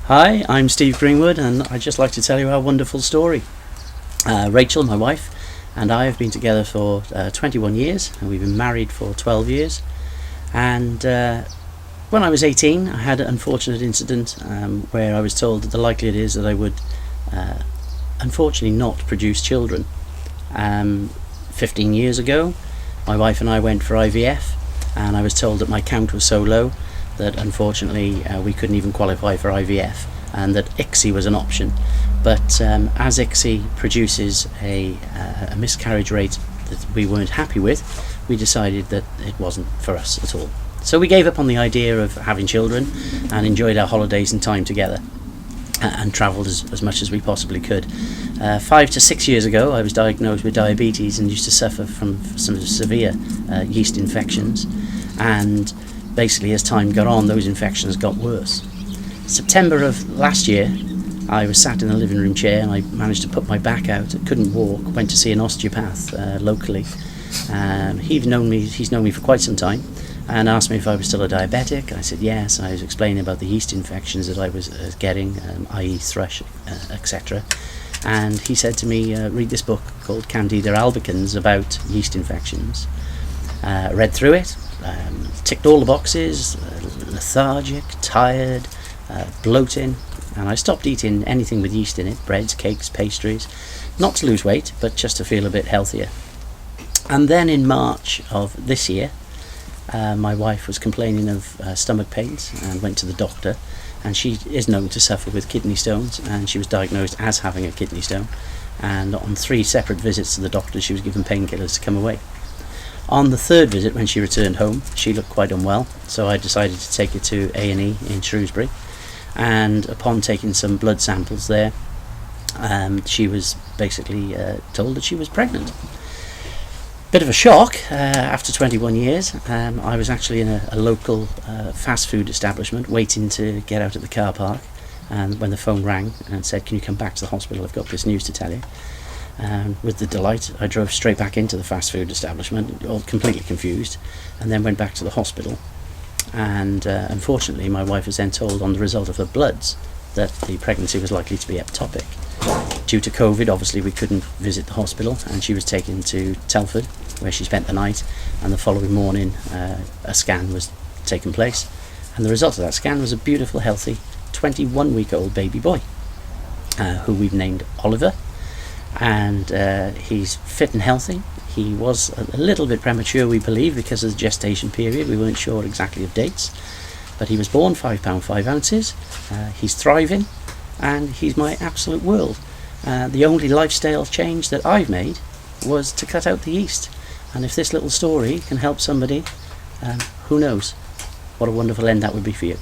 Hi, I'm Steve Greenwood, and I'd just like to tell you our wonderful story. Rachel, my wife, and I have been together for 21 years, and we've been married for 12 years. And when I was 18, I had an unfortunate incident where I was told that the likelihood is that I would unfortunately not produce children. 15 years ago, my wife and I went for IVF, and I was told that my count was so low that unfortunately we couldn't even qualify for IVF, and that ICSI was an option. But as ICSI produces a miscarriage rate that we weren't happy with, we decided that it wasn't for us at all. So we gave up on the idea of having children and enjoyed our holidays and time together, and travelled as much as we possibly could. 5 to 6 years ago, I was diagnosed with diabetes and used to suffer from some severe yeast infections, and basically as time got on, those infections got worse. September of last year, I was sat in the living room chair and I managed to put my back out. I couldn't walk. Went to see an osteopath locally. He's known me for quite some time, and asked me if I was still a diabetic. I said yes. I was explaining about the yeast infections that I was getting, i.e. thrush, etc. And he said to me, read this book called Candida albicans about yeast infections. Read through it, ticked all the boxes, lethargic, tired, bloating, and I stopped eating anything with yeast in it, breads, cakes, pastries, not to lose weight, but just to feel a bit healthier. And then in March of this year, my wife was complaining of stomach pains and went to the doctor, and she is known to suffer with kidney stones, and she was diagnosed as having a kidney stone, and on 3 separate visits to the doctor she was given painkillers to come away. On the 3rd visit, when she returned home, she looked quite unwell, so I decided to take her to A&E in Shrewsbury, and upon taking some blood samples there, she was basically told that she was pregnant. Bit of a shock after 21 years. I was actually in a local fast food establishment waiting to get out of the car park, and when the phone rang and said, "Can you come back to the hospital, I've got this news to tell you." With the delight, I drove straight back into the fast food establishment, all completely confused, and then went back to the hospital. And unfortunately, my wife was then told on the result of her bloods that the pregnancy was likely to be ectopic. Due to COVID, obviously we couldn't visit the hospital, and she was taken to Telford, where she spent the night, and the following morning a scan was taken place, and the result of that scan was a beautiful, healthy 21-week-old baby boy, who we've named Oliver. And he's fit and healthy. He was a little bit premature, we believe, because of the gestation period. We weren't sure exactly of dates, but he was born 5 pounds 5 ounces. He's thriving, and he's my absolute world. The only lifestyle change that I've made was to cut out the yeast, and if this little story can help somebody, who knows what a wonderful end that would be for you.